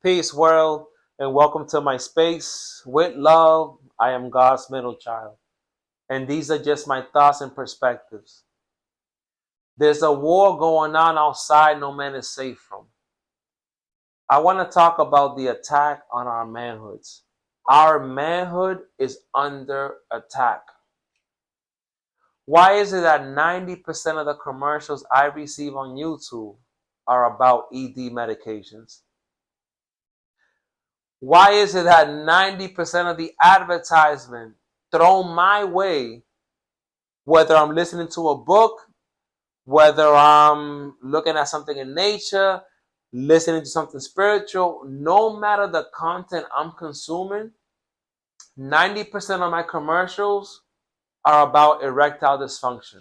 Peace, world, and welcome to my space. With love, I am God's middle child, and these are just my thoughts and perspectives. There's a war going on outside no man is safe from. I want to talk about the attack on our manhoods. Our manhood is under attack. Why is it that 90% of the commercials I receive on YouTube are about ED medications? Why is it that 90% of the advertisement thrown my way, whether I'm listening to a book, whether I'm looking at something in nature, listening to something spiritual, no matter the content I'm consuming, 90% of my commercials are about erectile dysfunction?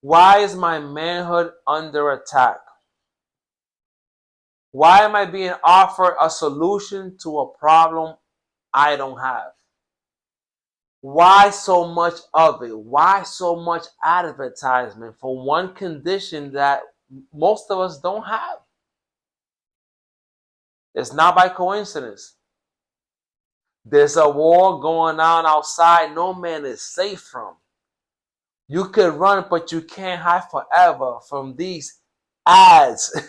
Why is my manhood under attack? Why am I being offered a solution to a problem I don't have? Why so much of it? Why so much advertisement for one condition that most of us don't have? It's not by coincidence. There's a war going on outside no man is safe from. You could run, but you can't hide forever from these ads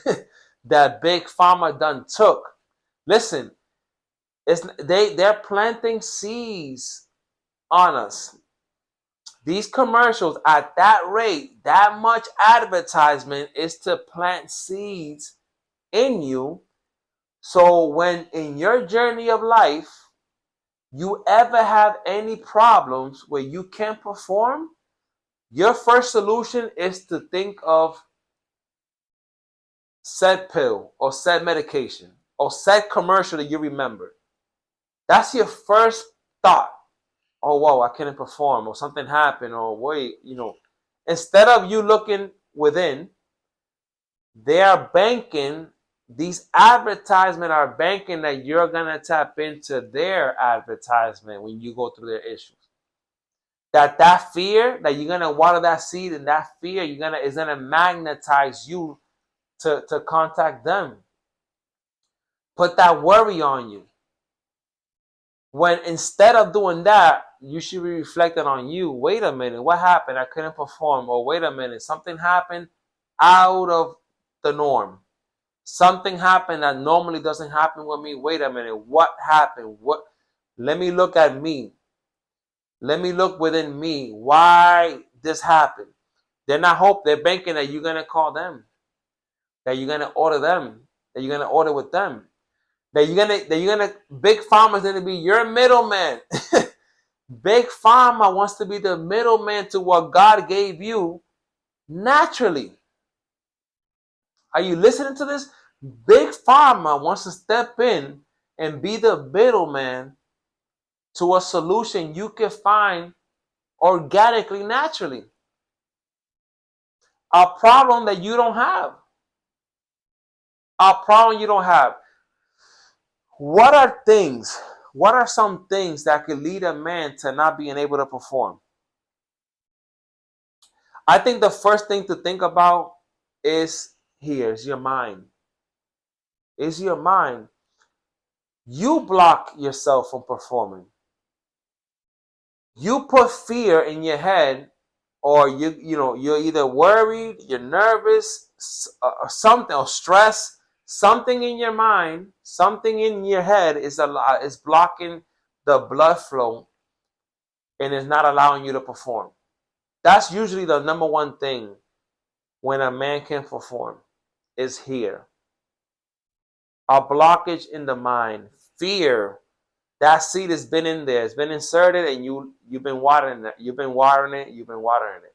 that Big Pharma done took. Listen, they're planting seeds on us. These commercials at that rate, that much advertisement is to plant seeds in you. So when in your journey of life, you ever have any problems where you can't perform, your first solution is to think of said pill or said medication or said commercial that you remember. That's your first thought. Oh, whoa, I couldn't perform, or something happened, or wait, instead of you looking within, they are banking, these advertisements are banking that you're going to tap into their advertisement when you go through their issues. That fear, that you're going to water that seed, and that fear is going to magnetize you to contact them. Put that worry on you. When instead of doing that, you should be reflecting on you. Wait a minute, what happened? I couldn't perform. Or wait a minute, something happened out of the norm. Something happened that normally doesn't happen with me. Wait a minute, what happened? What? Let me look at me. Let me look within me. Why this happened? They're banking that you're gonna call them, that you're gonna order them, that you're gonna order with them, that you're gonna Big Pharma's gonna be your middleman. Big Pharma wants to be the middleman to what God gave you naturally. Are you listening to this? Big Pharma wants to step in and be the middleman to a solution you can find organically, naturally. A problem that you don't have. A problem you don't have. What are things? What are some things that could lead a man to not being able to perform? I think the first thing to think about is here's your mind. Is your mind. You block yourself from performing. You put fear in your head, or you're either worried, you're nervous, or something, or stress. Something in your mind, something in your head is blocking the blood flow and is not allowing you to perform. That's usually the number one thing when a man can perform, is here. A blockage in the mind, fear. That seed has been in there, it's been inserted, and you've been watering it, you've been watering it.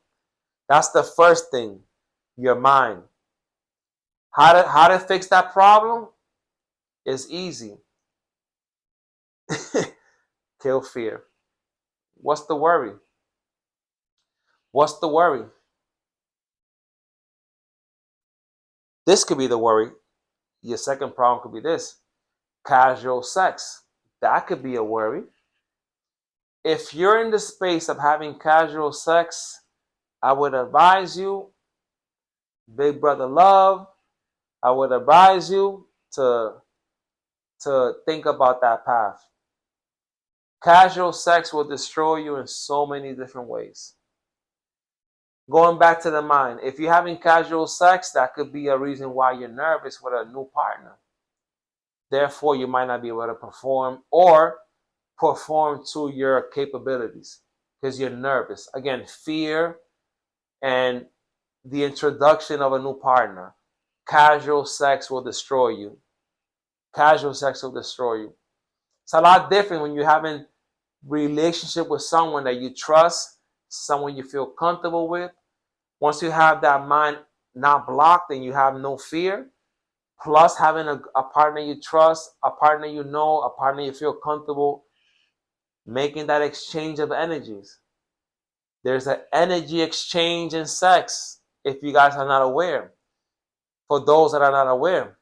That's the first thing, your mind. How to fix that problem is easy. Kill fear. What's the worry? What's the worry? This could be the worry. Your second problem could be this: casual sex. That could be a worry. If you're in the space of having casual sex, I would advise you, big brother love, I would advise you to think about that path. Casual sex will destroy you in so many different ways. Going back to the mind, if you're having casual sex, that could be a reason why you're nervous with a new partner. Therefore, you might not be able to perform or perform to your capabilities because you're nervous. Again, fear and the introduction of a new partner. Casual sex will destroy you. Casual sex will destroy you. It's a lot different when you're having relationship with someone that you trust, someone you feel comfortable with. Once you have that mind not blocked and you have no fear, plus having a partner you trust, a partner you know, a partner you feel comfortable, making that exchange of energies. There's an energy exchange in sex, if you guys are not aware, for those that are not aware.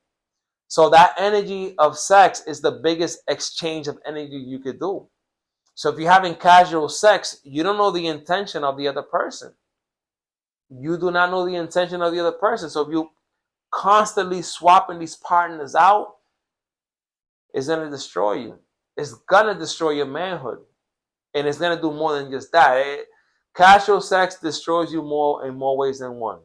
So that energy of sex is the biggest exchange of energy you could do. So if you're having casual sex, you don't know the intention of the other person. You do not know the intention of the other person. So if you constantly swapping these partners out, it's going to destroy you. It's going to destroy your manhood. And it's going to do more than just that. Casual sex destroys you more in more ways than one.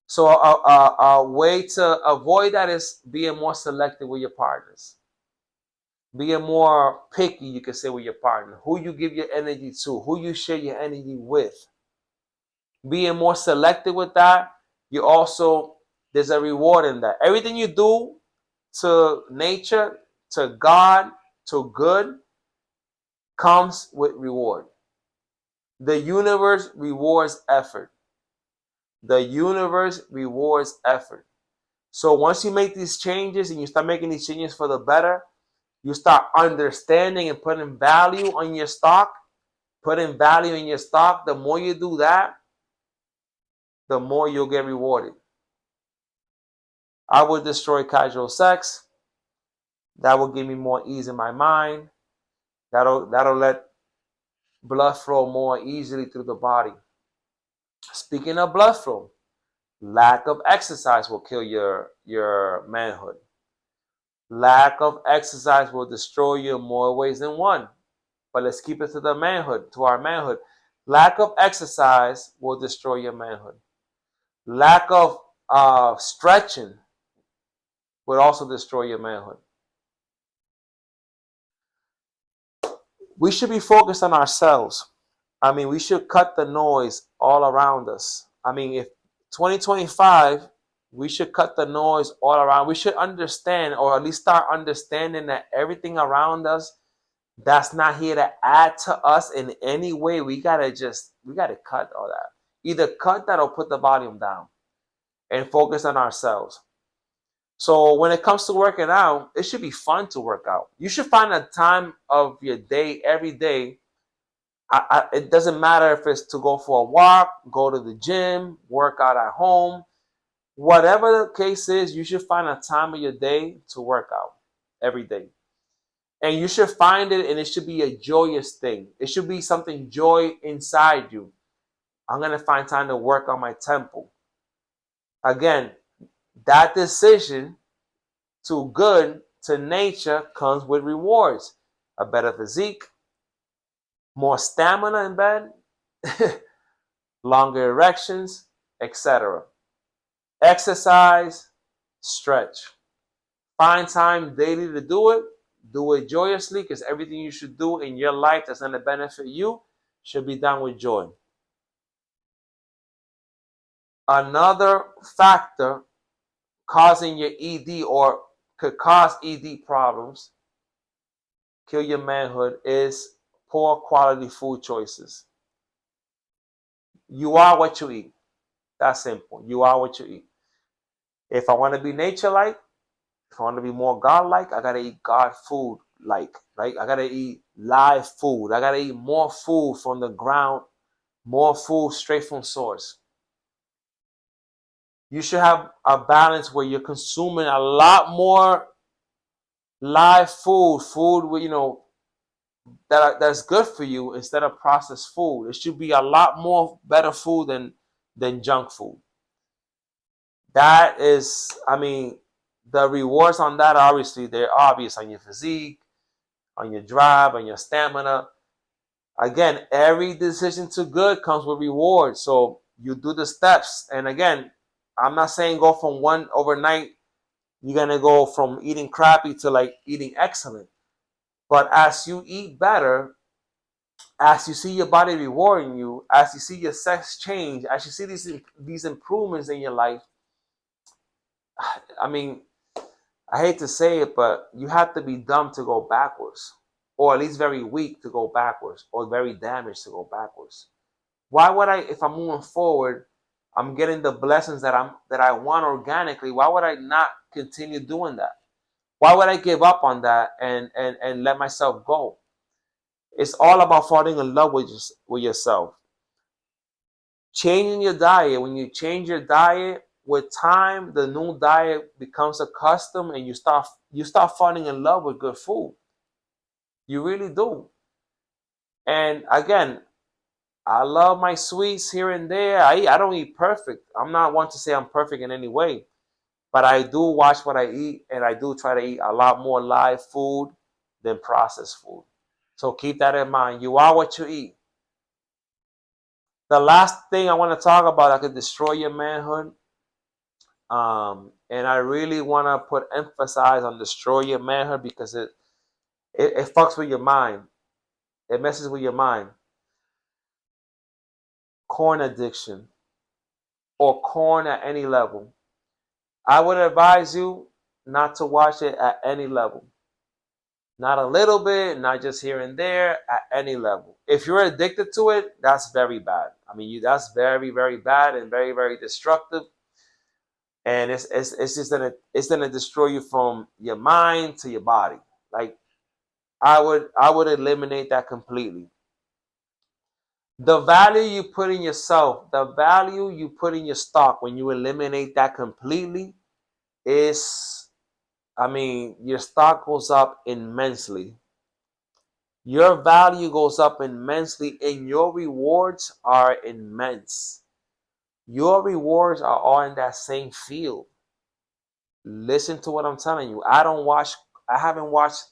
So a way to avoid that is being more selective with your partners. Being more picky, you could say, with your partner. Who you give your energy to. Who you share your energy with. Being more selective with that, you also, there's a reward in that. Everything you do to nature, to God, to good, comes with reward. The universe rewards effort. The universe rewards effort. So once you make these changes and you start making these changes for the better, you start understanding and putting value on your stock, putting value in your stock. The more you do that, the more you'll get rewarded. I would destroy casual sex. That will give me more ease in my mind. That'll let blood flow more easily through the body. Speaking of blood flow, lack of exercise will kill your manhood. Lack of exercise will destroy you in more ways than one. But let's keep it to the manhood, to our manhood. Lack of exercise will destroy your manhood. Lack of stretching will also destroy your manhood. We should be focused on ourselves. I mean, we should cut the noise all around us. I mean, if 2025, we should cut the noise all around. We should understand, or at least start understanding, that everything around us that's not here to add to us in any way, we gotta cut all that. Either cut that or put the volume down and focus on ourselves. So when it comes to working out, it should be fun to work out. You should find a time of your day, every day. It doesn't matter if it's to go for a walk, go to the gym, work out at home. Whatever the case is, you should find a time of your day to work out every day. And you should find it, and it should be a joyous thing. It should be something joy inside you. I'm going to find time to work on my temple. Again, that decision to good, to nature, comes with rewards. A better physique, more stamina in bed, longer erections, etc. Exercise, stretch. Find time daily to do it. Do it joyously, because everything you should do in your life that's going to benefit you should be done with joy. Another factor causing your ED, or could cause ED problems, kill your manhood, is poor quality food choices. You are what you eat. That's simple. You are what you eat. If I want to be nature-like, if I want to be more God-like, I got to eat God food like, right? I got to eat live food. I got to eat more food from the ground, more food straight from source. You should have a balance where you're consuming a lot more live food with, that's good for you, instead of processed food. It should be a lot more better food than junk food. That is, I mean, the rewards on that, obviously, they're obvious on your physique, on your drive, on your stamina. Again, every decision to good comes with reward. So you do the steps. And again, I'm not saying go from one overnight, you're going to go from eating crappy to like eating excellent. But as you eat better, as you see your body rewarding you, as you see your sex change, as you see these improvements in your life, I mean, I hate to say it, but you have to be dumb to go backwards, or at least very weak to go backwards, or very damaged to go backwards. Why would I, if I'm moving forward, I'm getting the blessings that I want organically? Why would I not continue doing that? Why would I give up on that and let myself go? It's all about falling in love with yourself. Changing your diet. When you change your diet, with time, the new diet becomes a custom, and you start falling in love with good food. You really do. And again, I love my sweets here and there. I don't eat perfect. I'm not one to say I'm perfect in any way, but I do watch what I eat, and I do try to eat a lot more live food than processed food. So keep that in mind. You are what you eat. The last thing I want to talk about that could destroy your manhood, and I really want to put emphasis on destroy your manhood because it fucks with your mind. It messes with your mind. Corn addiction, or corn at any level. I would advise you not to watch it at any level. Not a little bit, not just here and there, at any level. If you're addicted to it, that's very bad. I mean, that's very, very bad and very, very destructive. And it's just gonna destroy you from your mind to your body. Like I would eliminate that completely. The value you put in yourself, the value you put in your stock when you eliminate that completely is, I mean, your stock goes up immensely. Your value goes up immensely, and your rewards are immense. Your rewards are all in that same field. Listen to what I'm telling you. I haven't watched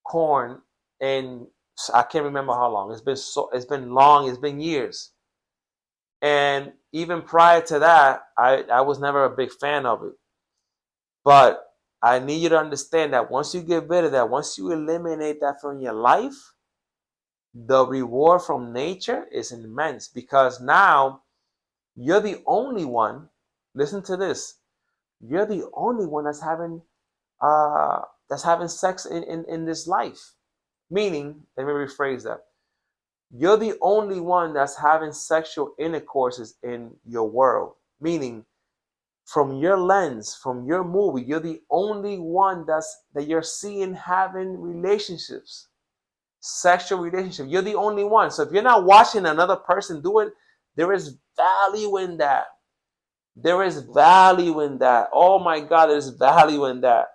corn in, I can't remember how long. It's been long, it's been years. And even prior to that, I was never a big fan of it. But I need you to understand that once you get rid of that, once you eliminate that from your life, the reward from nature is immense, because now you're the only one. Listen to this. You're the only one that's having sex in this life. Meaning, let me rephrase that. You're the only one that's having sexual intercourses in your world. Meaning, from your lens, from your movie, you're the only one that you're seeing having relationships, sexual relationship. You're the only one. So if you're not watching another person do it, there is value in that. There is value in that. Oh my God, there's value in that.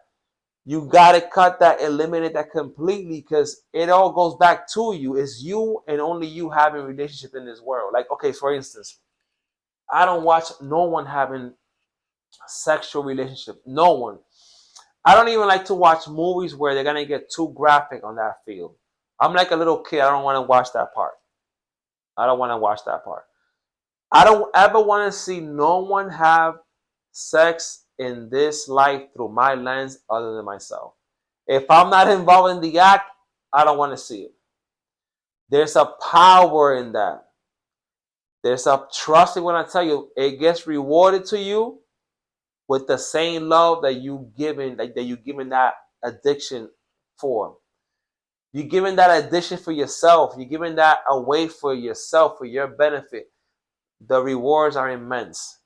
You got to cut that, eliminate that completely, because it all goes back to you. It's you and only you having a relationship in this world. Like, okay, for instance, I don't watch no one having sexual relationship. No one. I don't even like to watch movies where they're gonna get too graphic on that field. I'm like a little kid. I don't want to watch that part. I don't want to watch that part. I don't ever want to see no one have sex in this life through my lens other than myself. If I'm not involved in the act, I don't want to see it. There's a power in that. There's a trust in when I tell you, it gets rewarded to you with the same love that you given that addiction for. You're giving that addiction for yourself. You're giving that away for yourself, for your benefit. The rewards are immense.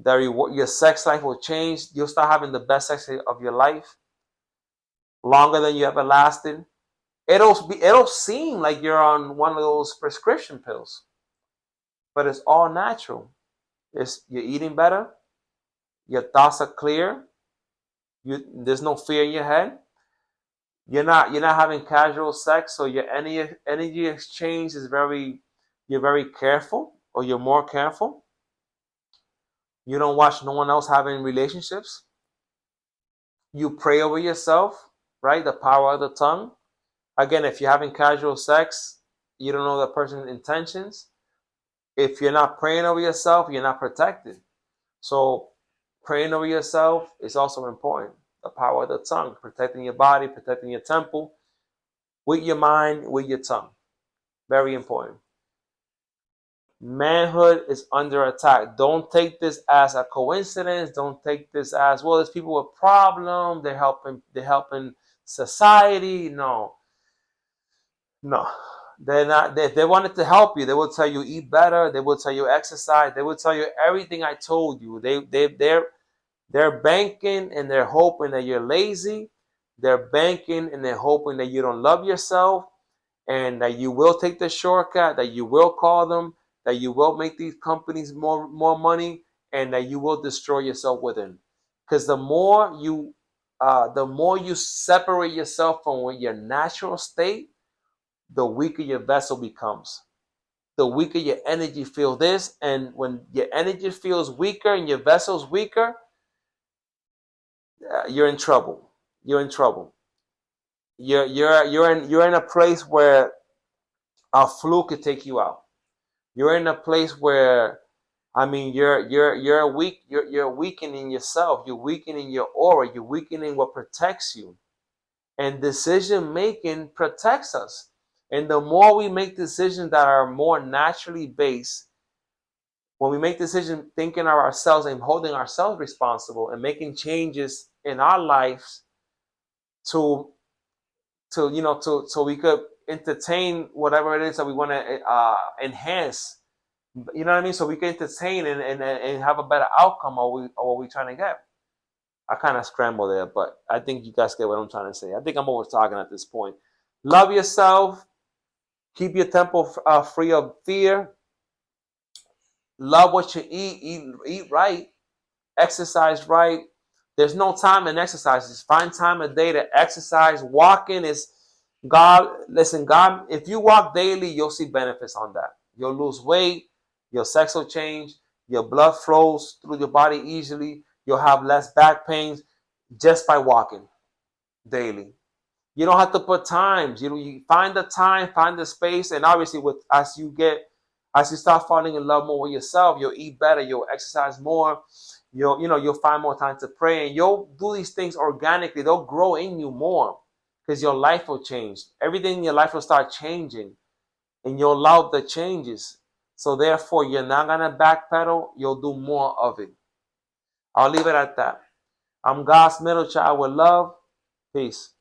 Your sex life will change. You'll start having the best sex of your life, longer than you ever lasted. It'll seem like you're on one of those prescription pills, but it's all natural. You're eating better. Your thoughts are clear. There's no fear in your head. You're not having casual sex, so your energy exchange is very, you're very careful, or you're more careful. You don't watch no one else having relationships. You pray over yourself, right? The power of the tongue. Again, if you're having casual sex, you don't know the person's intentions. If you're not praying over yourself, you're not protected. So praying over yourself is also important. The power of the tongue, protecting your body, protecting your temple, with your mind, with your tongue. Very important. Manhood is under attack. Don't take this as a coincidence. Don't take this as, well, there's people with problems. They're helping society. No, no. They're not. If they wanted to help you, they will tell you eat better. They will tell you exercise. They will tell you everything I told you. They're banking and they're hoping that you're lazy. They're banking and they're hoping that you don't love yourself, and that you will take the shortcut, that you will call them, that you will make these companies more money, and that you will destroy yourself within. Because the more you separate yourself from your natural state, the weaker your vessel becomes. The weaker your energy feels this, and when your energy feels weaker and your vessel's weaker, you're in trouble. You're in trouble. You're in a place where a flu could take you out. You're in a place where, I mean, you're weak. You're weakening yourself. You're weakening your aura. You're weakening what protects you. And decision making protects us. And the more we make decisions that are more naturally based, when we make decisions thinking of ourselves and holding ourselves responsible and making changes in our lives to so we could entertain whatever it is that we want to enhance. You know what I mean? So we can entertain and have a better outcome of what we're trying to get. I kind of scramble there, but I think you guys get what I'm trying to say. I think I'm over talking at this point. Love yourself. Keep your temple free of fear. Love what you eat. Eat right. Exercise right. There's no time in exercise. Just find time a day to exercise. Walking is God. Listen, God, if you walk daily, you'll see benefits on that. You'll lose weight. Your sex will change. Your blood flows through your body easily. You'll have less back pains just by walking daily. You don't have to put times. You find the time, find the space, and obviously, as you start falling in love more with yourself, you'll eat better, you'll exercise more, you'll find more time to pray, and you'll do these things organically. They'll grow in you more because your life will change. Everything in your life will start changing, and you'll love the changes. So therefore, you're not gonna backpedal. You'll do more of it. I'll leave it at that. I'm God's middle child with love. Peace.